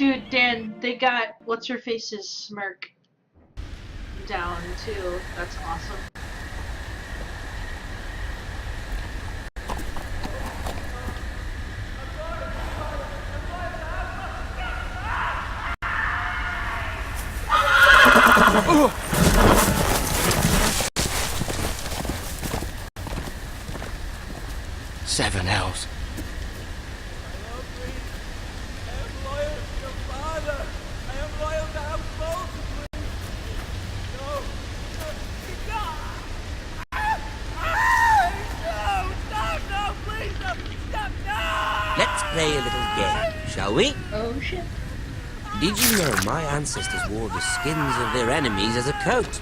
Dude, Dan, they got what's her face's smirk down too. That's awesome. Seven hells. Let's play a little game, shall we? Oh shit. Did you know my ancestors wore the skins of their enemies as a coat?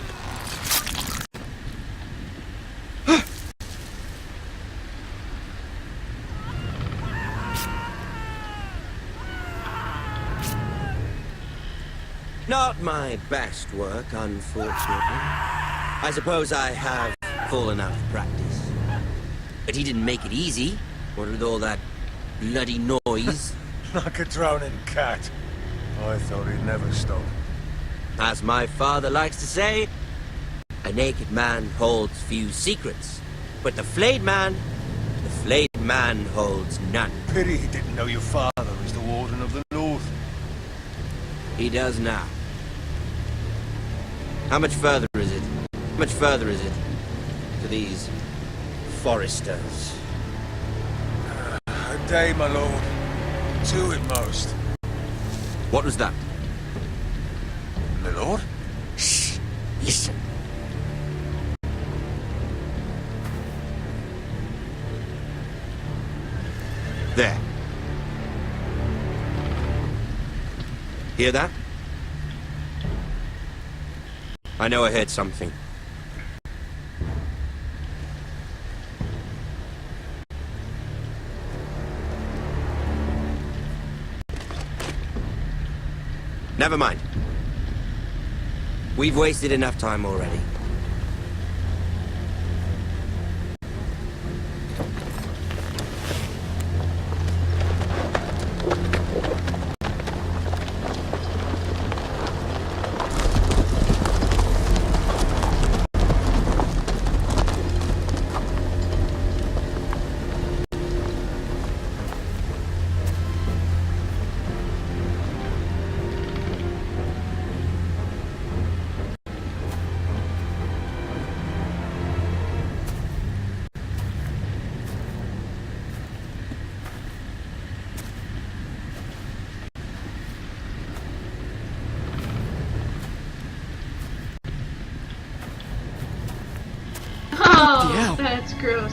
Not my best work, unfortunately. I suppose I have fallen out of practice. But he didn't make it easy, what with all that bloody noise. Like a drowning cat. I thought he'd never stop. As my father likes to say, a naked man holds few secrets, but the flayed man holds none. Pity he didn't know your father was the Warden of the North. He does now. How much further is it? How much further is it to these foresters? A day, my lord. Two at most. What was that? My lord? Shh! Listen. There. Hear that? I know I heard something. Never mind. We've wasted enough time already. Oh, that's gross.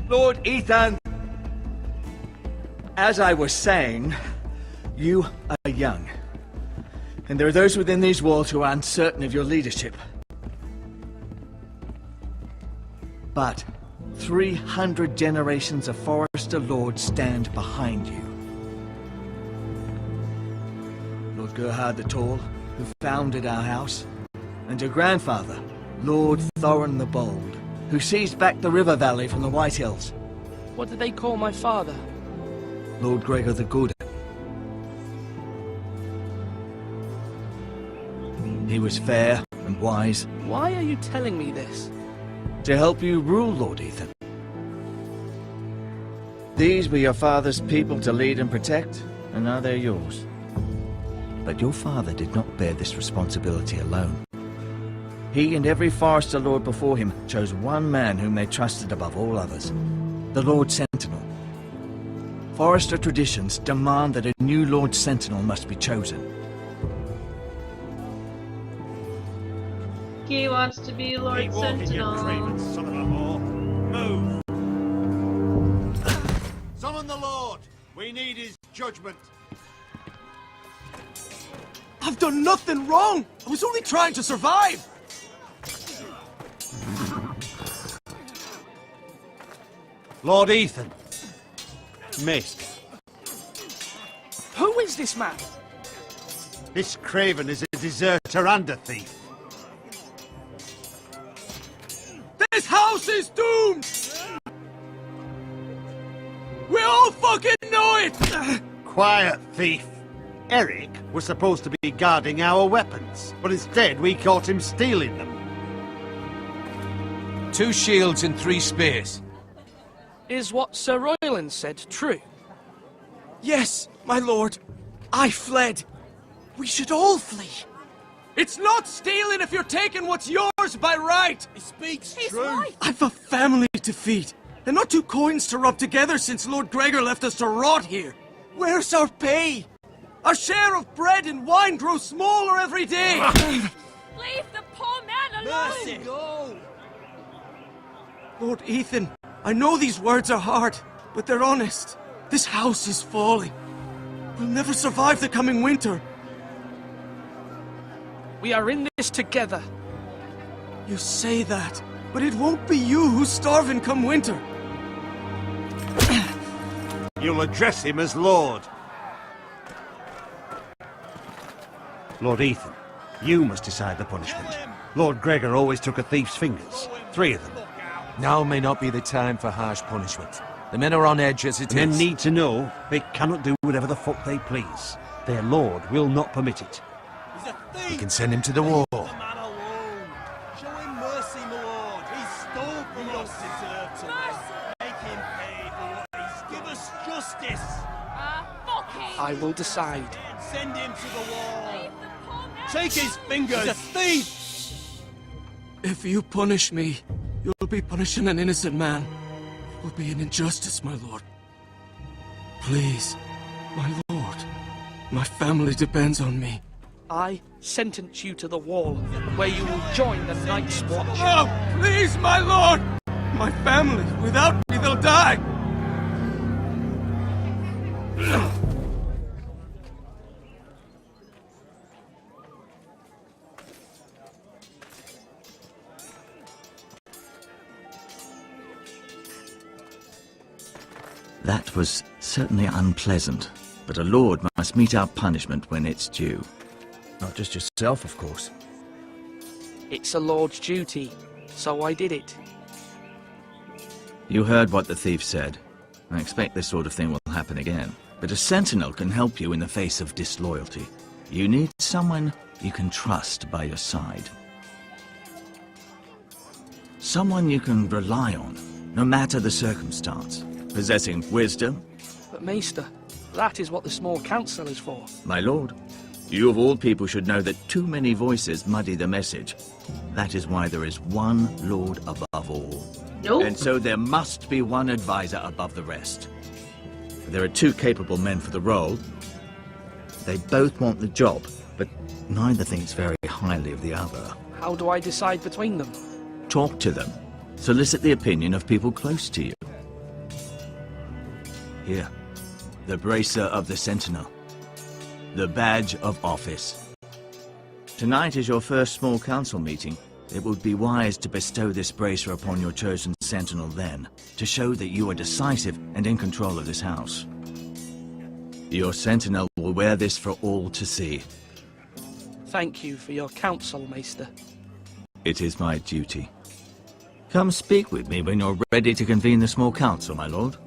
Lord Ethan, as I was saying, you are young. And there are those within these walls who are uncertain of your leadership. But 300 generations of Forester Lords stand behind you. Lord Gerhard the Tall, who founded our house, and your grandfather, Lord Thorin the Bold, who seized back the river valley from the White Hills. What did they call my father? Lord Gregor the Good. He was fair and wise. Why are you telling me this? To help you rule, Lord Ethan. These were your father's people to lead and protect, and now they're yours. But your father did not bear this responsibility alone. He and every Forester Lord before him chose one man whom they trusted above all others, the Lord Sentinel. Forester traditions demand that a new Lord Sentinel must be chosen. He wants to be Lord Sentinel. Son of a whore. Move! Summon the Lord! We need his judgment. I've done nothing wrong! I was only trying to survive! Lord Ethan, missed. Who is this man? This Craven is a deserter and a thief. This house is doomed! We all fucking know it! Quiet, thief. Eric was supposed to be guarding our weapons, but instead we caught him stealing them. 2 shields and 3 spears. Is what Sir Royland said true? Yes, my lord. I fled. We should all flee. It's not stealing if you're taking what's yours by right. He speaks I've a family to feed, and not 2 coins to rub together since Lord Gregor left us to rot here. Where's our pay? Our share of bread and wine grows smaller every day. Leave the poor man alone! Mercy, go! Lord Ethan, I know these words are hard, but they're honest. This house is falling. We'll never survive the coming winter. We are in this together. You say that, but it won't be you who's starving come winter. You'll address him as Lord. Lord Ethan, you must decide the punishment. Lord Gregor always took a thief's fingers. 3 of them. Now may not be the time for harsh punishment. The men are on edge as it Men is. need to know they cannot do whatever the fuck they please. Their lord will not permit it. He's a thief! We can send him to the war. Leave the man alone! Show him mercy, my lord! He stole from us! Deserve to live. Make him pay for what he's... Give us justice! Fuck him! I will decide. Send him to the wall! Leave the poor man Take his fingers! He's a thief! If you punish me, you'll be punishing an innocent man. It will be an injustice, my lord. Please, my lord. My family depends on me. I sentence you to the wall, where you will join the Night's Watch. Oh, please, my lord! My family, without me, they'll die! That was certainly unpleasant, but a lord must mete out punishment when it's due. Not just yourself, of course. It's a lord's duty, so I did it. You heard what the thief said. I expect this sort of thing will happen again. But a sentinel can help you in the face of disloyalty. You need someone you can trust by your side. Someone you can rely on, no matter the circumstance. Possessing wisdom. But Maester, that is what the small council is for. My lord, you of all people should know that too many voices muddy the message. That is why there is one lord above all. Nope. And so there must be one advisor above the rest. There are 2 capable men for the role. They both want the job, but neither thinks very highly of the other. How do I decide between them? Talk to them. Solicit the opinion of people close to you. Here, the bracer of the sentinel. The badge of office. Tonight is your first small council meeting. It would be wise to bestow this bracer upon your chosen sentinel then, to show that you are decisive and in control of this house. Your sentinel will wear this for all to see. Thank you for your counsel, Maester. It is my duty. Come speak with me when you're ready to convene the small council, my lord.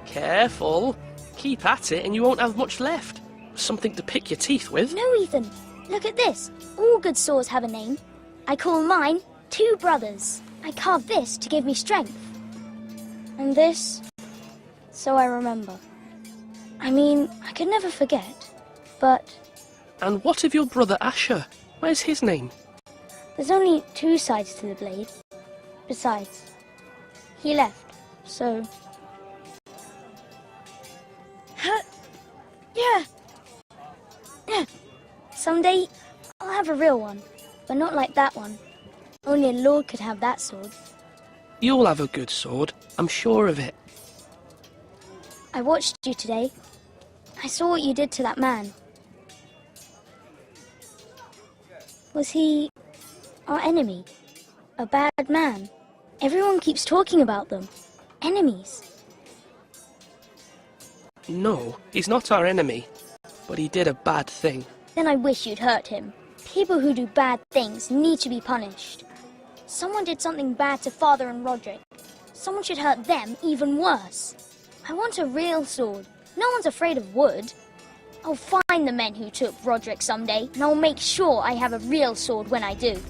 Careful. Keep at it and you won't have much left. Something to pick your teeth with. No, Ethan. Look at this. All good swords have a name. I call mine 2 brothers. I carved this to give me strength. And this, so I remember. I mean, I could never forget, but... And what of your brother Asher? Where's his name? There's only 2 sides to the blade. Besides, he left, so... Yeah. Someday, I'll have a real one, but not like that one. Only a lord could have that sword. You'll have a good sword, I'm sure of it. I watched you today. I saw what you did to that man. Was he our enemy? A bad man? Everyone keeps talking about them. Enemies. No, he's not our enemy, but he did a bad thing. Then I wish you'd hurt him. People who do bad things need to be punished. Someone did something bad to Father and Roderick. Someone should hurt them even worse. I want a real sword. No one's afraid of wood. I'll find the men who took Roderick someday, and I'll make sure I have a real sword when I do.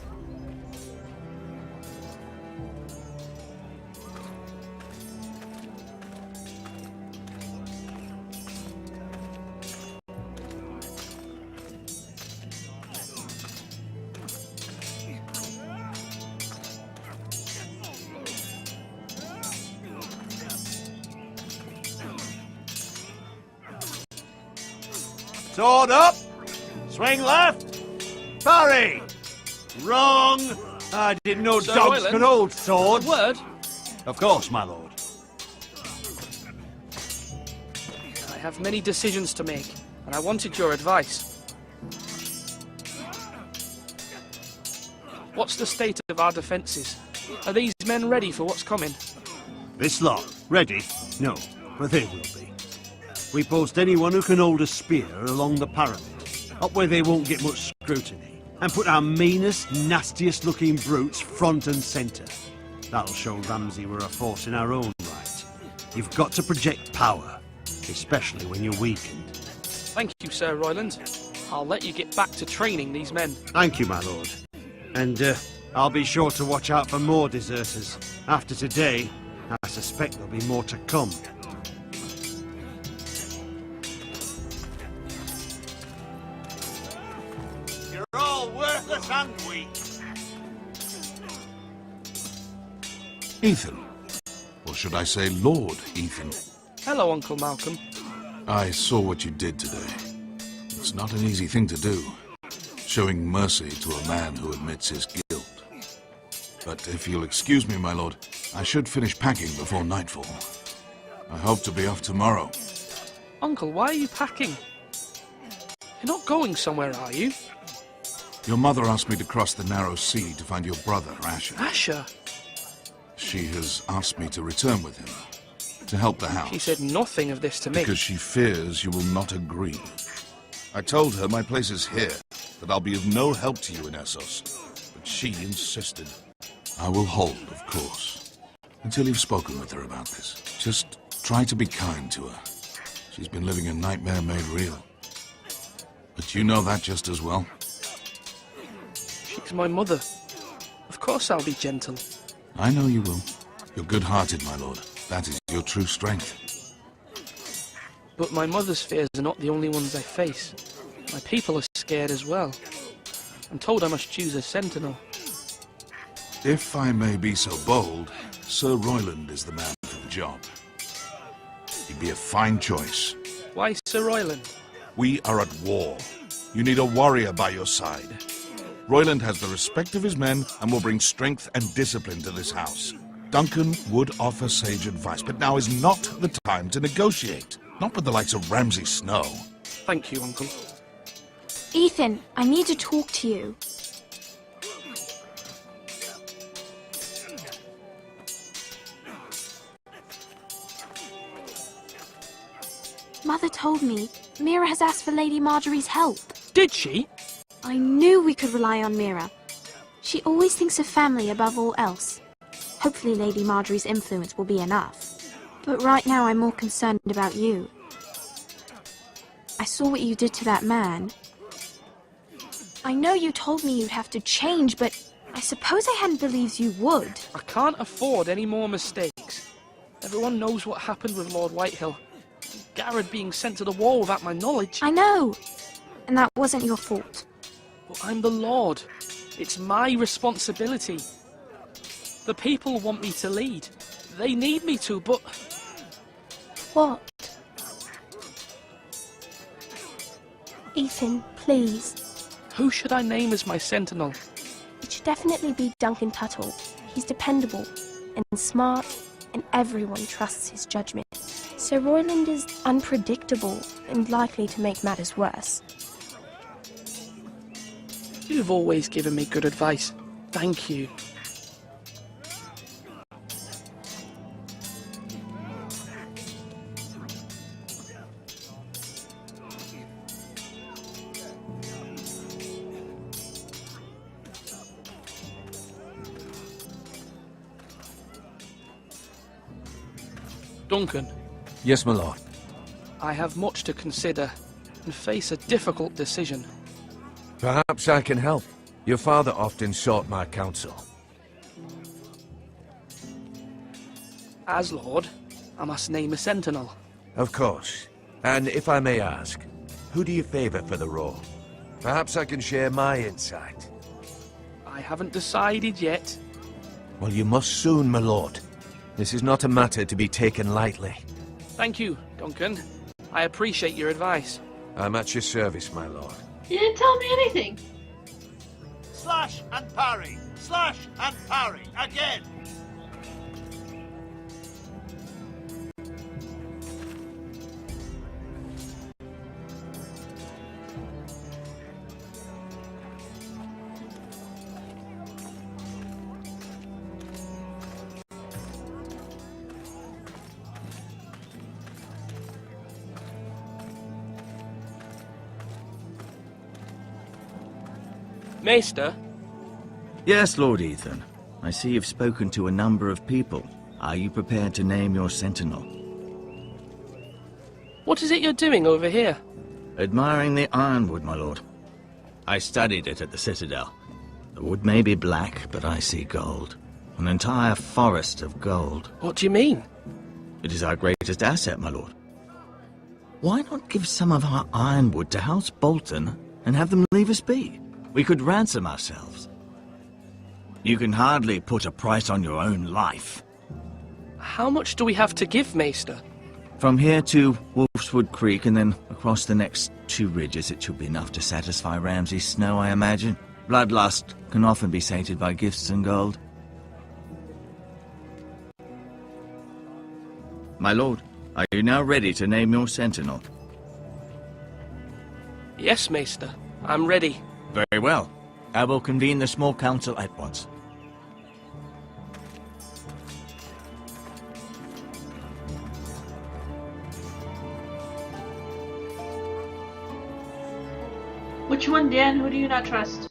Sword up! Swing left! Parry! Wrong! I didn't know Sir dogs Royland? could hold swords. A word? Of course, my lord. I have many decisions to make, and I wanted your advice. What's the state of our defences? Are these men ready for what's coming? This lot, ready? No, but they will be. We post anyone who can hold a spear along the parapet, up where they won't get much scrutiny, and put our meanest, nastiest looking brutes front and centre. That'll show Ramsay we're a force in our own right. You've got to project power, especially when you're weakened. Thank you, Sir Royland. I'll let you get back to training these men. Thank you, my lord. And I'll be sure to watch out for more deserters. After today, I suspect there'll be more to come. You're all worthless and weak. Ethan. Or should I say Lord Ethan? Hello, Uncle Malcolm. I saw what you did today. It's not an easy thing to do, showing mercy to a man who admits his guilt. But if you'll excuse me, my lord, I should finish packing before nightfall. I hope to be off tomorrow. Uncle, why are you packing? You're not going somewhere, are you? Your mother asked me to cross the narrow sea to find your brother, Asher. Asher? She has asked me to return with him, to help the house. She said nothing of this to me. Because she fears you will not agree. I told her my place is here, that I'll be of no help to you in Essos. But she insisted. I will hold, of course, until you've spoken with her about this. Just try to be kind to her. She's been living a nightmare made real. But you know that just as well. She's my mother. Of course I'll be gentle. I know you will. You're good-hearted, my lord. That is your true strength. But my mother's fears are not the only ones I face. My people are scared as well. I'm told I must choose a sentinel. If I may be so bold, Sir Royland is the man for the job. He'd be a fine choice. Why Sir Royland? We are at war. You need a warrior by your side. Royland has the respect of his men and will bring strength and discipline to this house. Duncan would offer sage advice, but now is not the time to negotiate. Not with the likes of Ramsay Snow. Thank you, Uncle. Ethan, I need to talk to you. Mother told me Mira has asked for Lady Marjorie's help. Did she? I knew we could rely on Mira. She always thinks of family above all else. Hopefully Lady Marjorie's influence will be enough. But right now I'm more concerned about you. I saw what you did to that man. I know you told me you'd have to change, but I suppose I hadn't believed you would. I can't afford any more mistakes. Everyone knows what happened with Lord Whitehill. Garrett being sent to the wall without my knowledge. I know. And that wasn't your fault. But I'm the Lord. It's my responsibility. The people want me to lead. They need me to, but... What? Ethan, please. Who should I name as my sentinel? It should definitely be Duncan Tuttle. He's dependable and smart, and everyone trusts his judgment. Sir Royland is unpredictable and likely to make matters worse. You've always given me good advice. Thank you. Duncan. Yes, my lord. I have much to consider and face a difficult decision. Perhaps I can help. Your father often sought my counsel. As Lord, I must name a sentinel. Of course. And if I may ask, who do you favor for the role? Perhaps I can share my insight. I haven't decided yet. Well, you must soon, my lord. This is not a matter to be taken lightly. Thank you, Duncan. I appreciate your advice. I'm at your service, my lord. You didn't tell me anything. Slash and parry. Slash and parry. Again. Maester? Yes, Lord Ethan. I see you've spoken to a number of people. Are you prepared to name your sentinel? What is it you're doing over here? Admiring the ironwood, my lord. I studied it at the Citadel. The wood may be black, but I see gold. An entire forest of gold. What do you mean? It is our greatest asset, my lord. Why not give some of our ironwood to House Bolton and have them leave us be? We could ransom ourselves. You can hardly put a price on your own life. How much do we have to give, Maester? From here to Wolfswood Creek and then across the next 2 ridges, it should be enough to satisfy Ramsay Snow, I imagine. Bloodlust can often be sated by gifts and gold. My lord, are you now ready to name your sentinel? Yes, Maester. I'm ready. Very well. I will convene the small council at once. Which one, Dan? Who do you not trust?